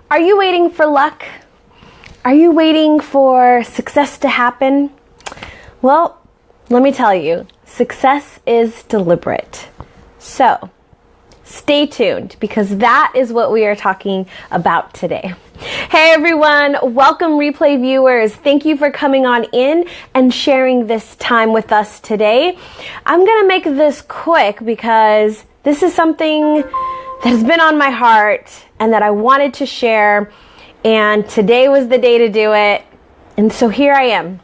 Are you waiting for luck? Are you waiting for success to happen? Well, let me tell you, success is deliberate. So, stay tuned because that is what we are talking about today. Hey everyone, welcome replay viewers. Thank you for coming on in and sharing this time with us today. I'm going to make this quick because this is something that has been on my heart and that I wanted to share, and today was the day to do it, and so here I am.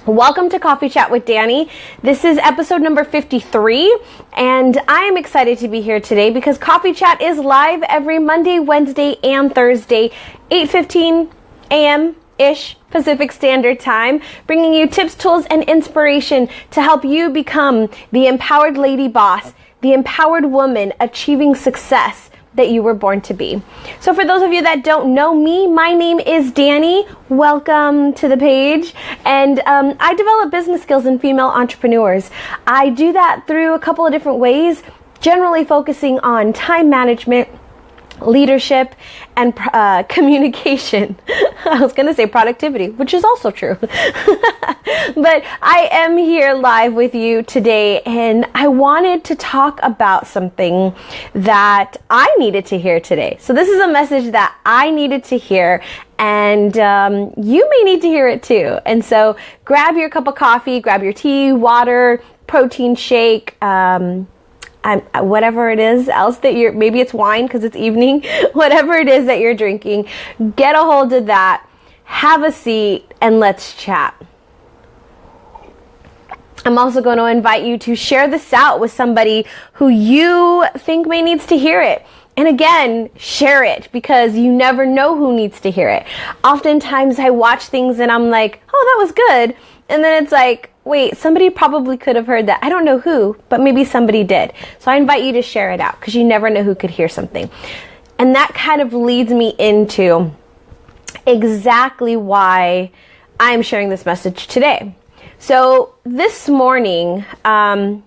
Welcome to Coffee Chat with Dani. This is episode number 53, and I am excited to be here today because Coffee Chat is live every Monday, Wednesday, and Thursday, 8:15 a.m.-ish Pacific Standard Time, bringing you tips, tools, and inspiration to help you become the empowered lady boss, the empowered woman achieving success that you were born to be. So for those of you that don't know me, my name is Dani. Welcome to the page. And I develop business skills in female entrepreneurs. I do that through a couple of different ways, generally focusing on time management, leadership, and communication. I was going to say productivity, which is also true. But I am here live with you today, and I wanted to talk about something that I needed to hear today. So this is a message that I needed to hear, and you may need to hear it too. And so grab your cup of coffee, grab your tea, water, protein shake, whatever it is else that you're, maybe it's wine because it's evening, whatever it is that you're drinking, get a hold of that, have a seat, and let's chat. I'm also going to invite you to share this out with somebody who you think may needs to hear it. And again, share it because you never know who needs to hear it. Oftentimes I watch things and I'm like, oh, that was good. And then it's like, wait, somebody probably could have heard that. I don't know who, but maybe somebody did. So I invite you to share it out because you never know who could hear something. And that kind of leads me into exactly why I'm sharing this message today. So this morning, I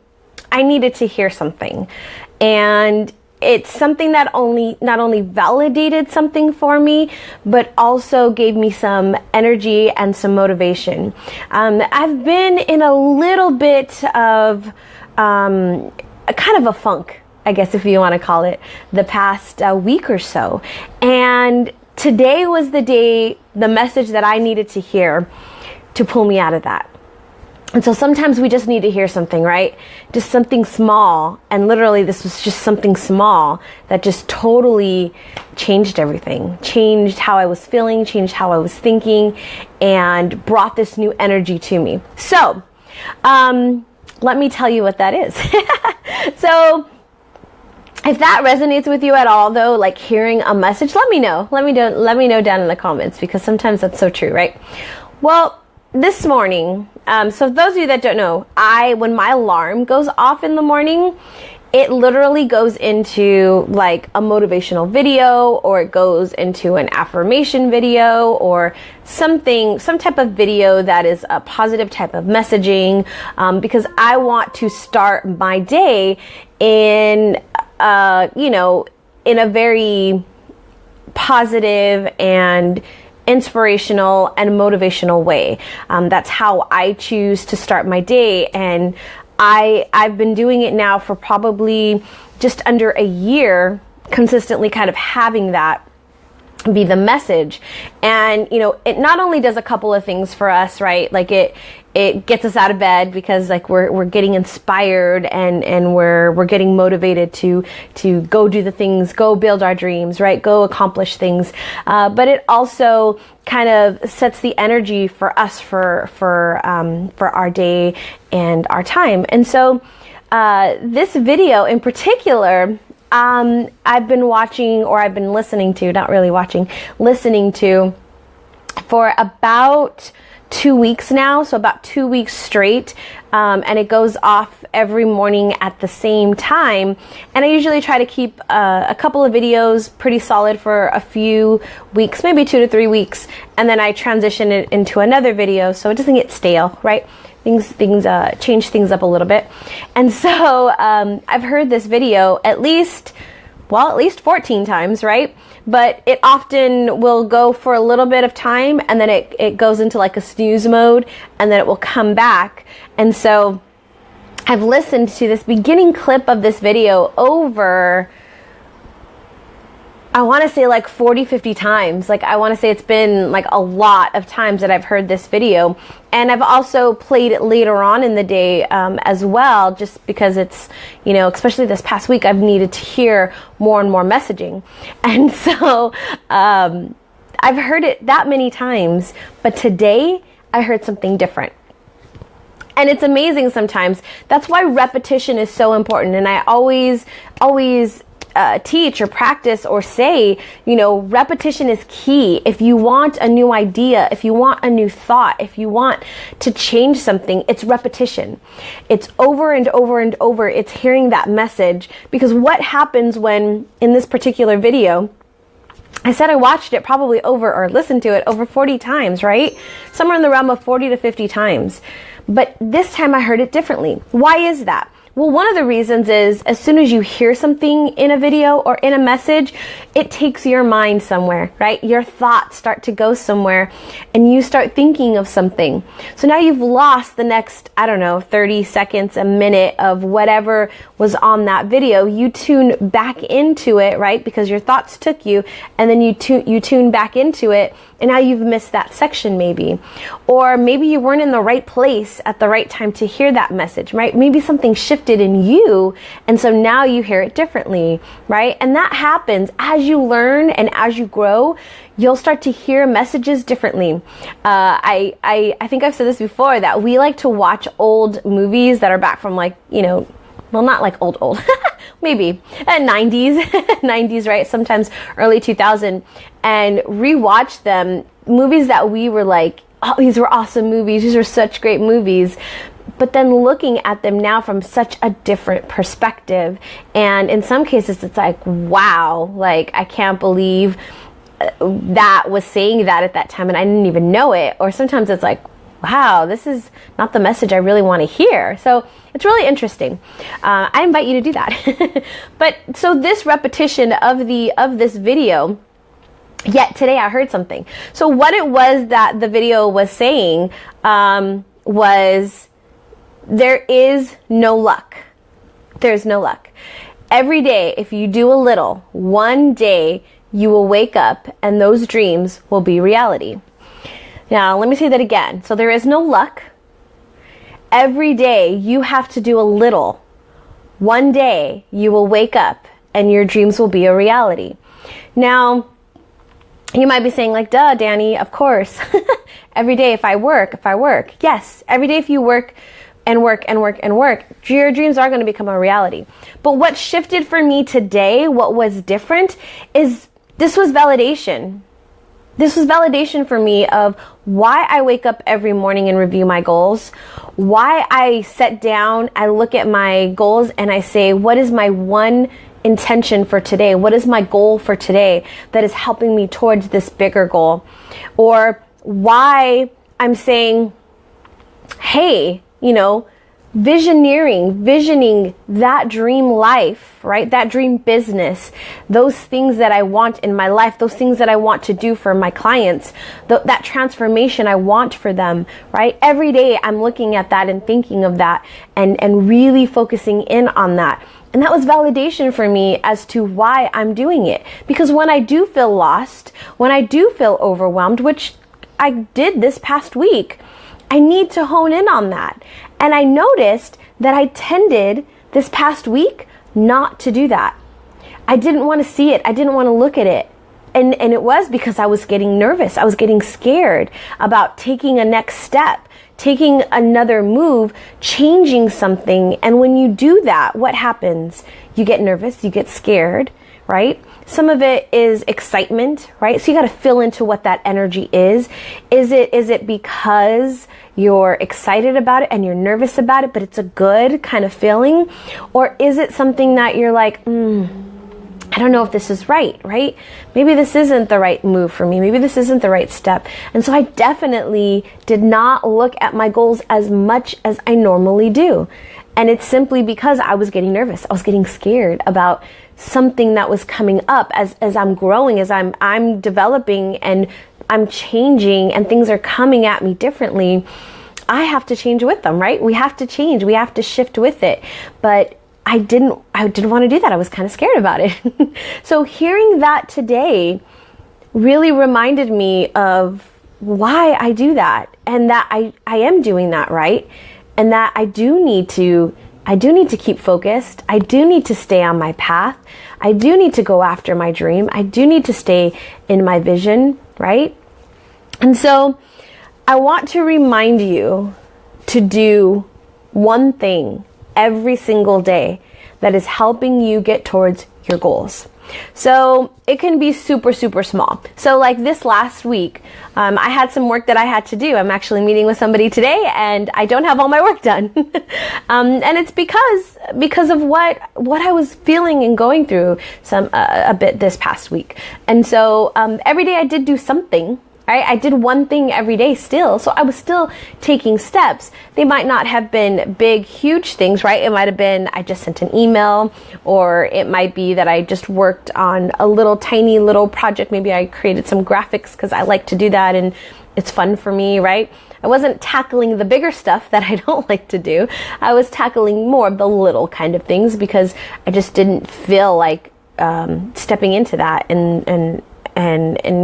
needed to hear something, and it's something that not only validated something for me, but also gave me some energy and some motivation. I've been in a little bit of a kind of a funk, I guess if you want to call it, the past week or so. And today was the day, the message that I needed to hear to pull me out of that. And so sometimes we just need to hear something, right? Just something small. And literally this was just something small that just totally changed everything. Changed how I was feeling, changed how I was thinking, and brought this new energy to me. So, let me tell you what that is. So, if that resonates with you at all though, like hearing a message, let me know. Let me know down in the comments because sometimes that's so true, right? Well, this morning, so those of you that don't know, when my alarm goes off in the morning, it literally goes into like a motivational video, or it goes into an affirmation video, or some type of video that is a positive type of messaging, because I want to start my day in a very positive and inspirational and motivational way. That's how I choose to start my day, and I've been doing it now for probably just under a year, consistently kind of having that be the message. And it not only does a couple of things for us, right? Like it gets us out of bed because like we're getting inspired and we're getting motivated to go do the things, go build our dreams, right? Go accomplish things. But it also kind of sets the energy for us for our day and our time. And so this video in particular, I've been watching, or I've been listening to, not really watching, listening to for about 2 weeks now, so about 2 weeks straight, and it goes off every morning at the same time. And I usually try to keep a couple of videos pretty solid for a few weeks, maybe 2 to 3 weeks, and then I transition it into another video so it doesn't get stale, right? Things change things up a little bit. And so I've heard this video at least well, at least 14 times, right? But it often will go for a little bit of time, and then it goes into like a snooze mode, and then it will come back. And so I've listened to this beginning clip of this video over, I want to say like 40, 50 times. Like I want to say it's been like a lot of times that I've heard this video. And I've also played it later on in the day as well, just because it's, you know, especially this past week, I've needed to hear more and more messaging. And so I've heard it that many times, but today I heard something different. And it's amazing sometimes. That's why repetition is so important. And I always teach or practice or say, you know, repetition is key. If you want a new idea, if you want a new thought, if you want to change something, it's repetition. It's over and over and over. It's hearing that message. Because what happens when, in this particular video, I said I watched it probably over, or listened to it over 40 times, right? Somewhere in the realm of 40 to 50 times. But this time I heard it differently. Why is that? Well, one of the reasons is as soon as you hear something in a video or in a message, it takes your mind somewhere, right? Your thoughts start to go somewhere and you start thinking of something. So now you've lost the next, 30 seconds, a minute of whatever was on that video. You tune back into it, right? Because your thoughts took you, and then you tune back into it, and now you've missed that section maybe. Or maybe you weren't in the right place at the right time to hear that message, right? Maybe something shifted in you, and so now you hear it differently, right? And that happens as you learn and as you grow. You'll start to hear messages differently. I think I've said this before, that we like to watch old movies that are back from like, well, not like old, maybe 90s, right? Sometimes early 2000, and rewatch them, movies that we were like, oh, these were awesome movies. These were such great movies. But then looking at them now from such a different perspective. And in some cases, it's like, wow, like I can't believe that was saying that at that time and I didn't even know it. Or sometimes it's like, wow, this is not the message I really want to hear. So it's really interesting. I invite you to do that. But so this repetition of this video, yet today I heard something. So what it was that the video was saying was, there is no luck. There's no luck. Every day, if you do a little, one day you will wake up and those dreams will be reality. Now, let me say that again. So there is no luck. Every day you have to do a little. One day you will wake up and your dreams will be a reality. Now, you might be saying like, duh, Danny, of course. Every day if I work. Yes, every day if you work and work, your dreams are going to become a reality. But what shifted for me today, what was different, is this was validation. This was validation for me of why I wake up every morning and review my goals, why I sit down, I look at my goals and I say, what is my one intention for today? What is my goal for today that is helping me towards this bigger goal? Or why I'm saying, hey, visioning that dream life, right? That dream business, those things that I want in my life, those things that I want to do for my clients, that transformation I want for them, right? Every day I'm looking at that and thinking of that and really focusing in on that. And that was validation for me as to why I'm doing it. Because when I do feel lost, when I do feel overwhelmed, which I did this past week, I need to hone in on that. And I noticed that I tended this past week not to do that. I didn't want to see it. I didn't want to look at it. And it was because I was getting nervous. I was getting scared about taking a next step, taking another move, changing something. And when you do that, what happens? You get nervous, you get scared, right? Some of it is excitement, right? So you got to fill into what that energy is. Is it because you're excited about it and you're nervous about it, but it's a good kind of feeling? Or is it something that you're like, I don't know if this is right? Maybe this isn't the right move for me. Maybe this isn't the right step. And so I definitely did not look at my goals as much as I normally do. And it's simply because I was getting nervous. I was getting scared about something that was coming up as I'm growing, as I'm developing and I'm changing and things are coming at me differently. I have to change with them, right? We have to change. We have to shift with it. But I didn't want to do that. I was kind of scared about it. So hearing that today really reminded me of why I do that, and that I am doing that, right? And that I do need to keep focused. I do need to stay on my path. I do need to go after my dream. I do need to stay in my vision, right? And so I want to remind you to do one thing every single day that is helping you get towards your goals. So it can be super, super small. So like this last week, I had some work that I had to do. I'm actually meeting with somebody today and I don't have all my work done. And it's because of what I was feeling and going through a bit this past week. And so every day I did do something. Right? I did one thing every day still. So I was still taking steps. They might not have been big, huge things, right? It might have been I just sent an email, or it might be that I just worked on a little tiny little project. Maybe I created some graphics because I like to do that and it's fun for me, right? I wasn't tackling the bigger stuff that I don't like to do. I was tackling more of the little kind of things because I just didn't feel like stepping into that and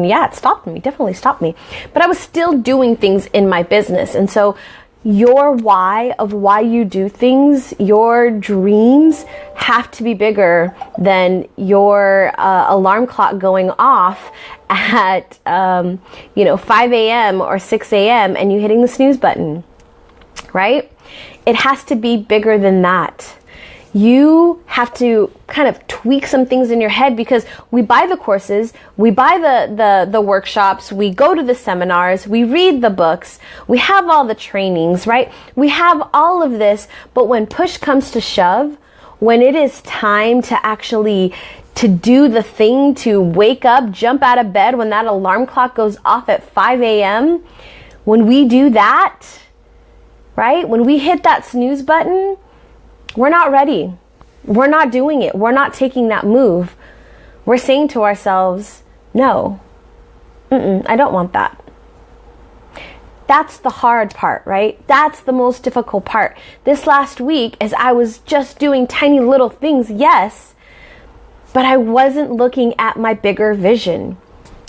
yeah, it definitely stopped me. But I was still doing things in my business. And so your why of why you do things, your dreams have to be bigger than your alarm clock going off at 5 a.m. or 6 a.m. and you hitting the snooze button, right? It has to be bigger than that. You have to kind of tweak some things in your head, because we buy the courses, we buy the workshops, we go to the seminars, we read the books, we have all the trainings, right? We have all of this, but when push comes to shove, when it is time to actually to do the thing, to wake up, jump out of bed, when that alarm clock goes off at 5 a.m., when we do that, right? When we hit that snooze button, we're not ready. We're not doing it. We're not taking that move. We're saying to ourselves, no, I don't want that. That's the hard part, right? That's the most difficult part. This last week, as I was just doing tiny little things, yes, but I wasn't looking at my bigger vision.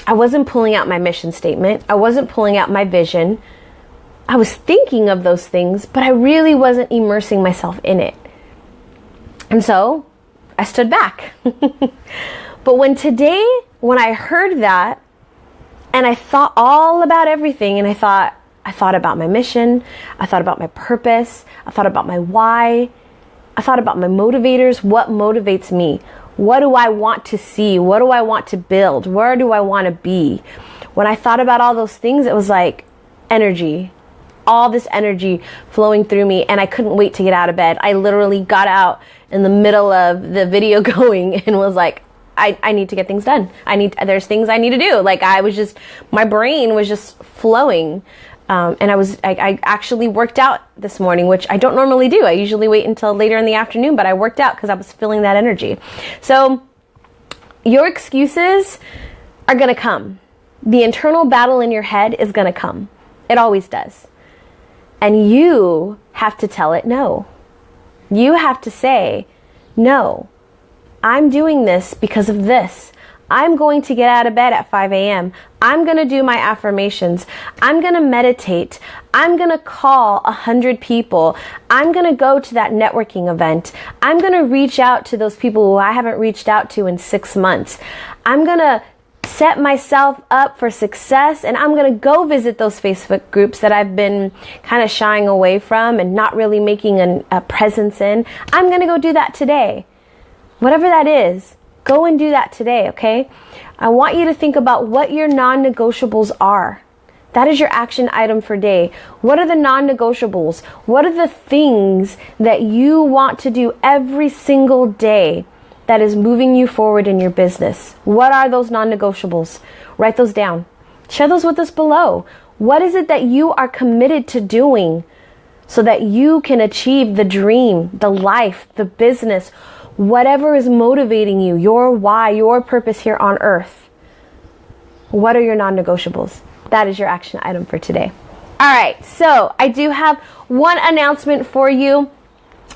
I wasn't pulling out my mission statement. I wasn't pulling out my vision. I was thinking of those things, but I really wasn't immersing myself in it. And so I stood back. But when I heard that and I thought all about everything, and I thought about my mission, I thought about my purpose, I thought about my why, I thought about my motivators, what motivates me, what do I want to see, what do I want to build, where do I want to be? When I thought about all those things, it was like energy. All this energy flowing through me, and I couldn't wait to get out of bed. I literally got out in the middle of the video going and was like, I need to get things done. There's things I need to do. Like my brain was just flowing. And I actually worked out this morning, which I don't normally do. I usually wait until later in the afternoon, but I worked out because I was feeling that energy. So your excuses are going to come. The internal battle in your head is going to come. It always does. And you have to tell it no. You have to say, no, I'm doing this because of this. I'm going to get out of bed at 5 a.m. I'm going to do my affirmations. I'm going to meditate. I'm going to call 100 people. I'm going to go to that networking event. I'm going to reach out to those people who I haven't reached out to in 6 months. I'm going to set myself up for success, and I'm going to go visit those Facebook groups that I've been kind of shying away from and not really making a presence in. I'm going to go do that today. Whatever that is, go and do that today, okay? I want you to think about what your non-negotiables are. That is your action item for day. What are the non-negotiables? What are the things that you want to do every single day that is moving you forward in your business? What are those non-negotiables? Write those down. Share those with us below. What is it that you are committed to doing so that you can achieve the dream, the life, the business, whatever is motivating you, your why, your purpose here on earth. What are your non-negotiables? That is your action item for today. All right, so I do have one announcement for you.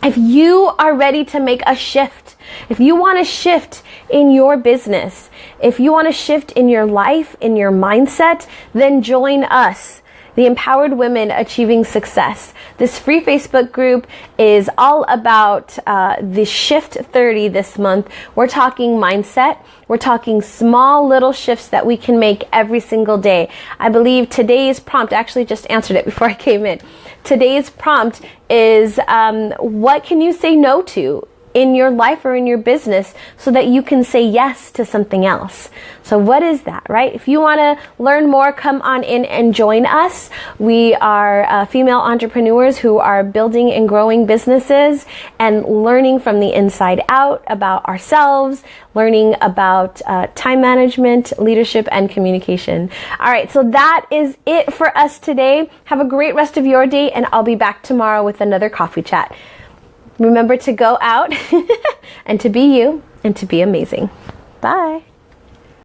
If you are ready to make a shift, if you want to shift in your business, if you want to shift in your life, in your mindset, then join us, the Empowered Women Achieving Success. This free Facebook group is all about the Shift 30 this month. We're talking mindset. We're talking small little shifts that we can make every single day. I believe today's prompt, I actually just answered it before I came in. Today's prompt is what can you say no to in your life or in your business so that you can say yes to something else. So what is that, right? If you want to learn more, come on in and join us. We are female entrepreneurs who are building and growing businesses and learning from the inside out about ourselves, learning about time management, leadership, and communication. All right, so that is it for us today. Have a great rest of your day, and I'll be back tomorrow with another coffee chat. Remember to go out and to be you and to be amazing. Bye.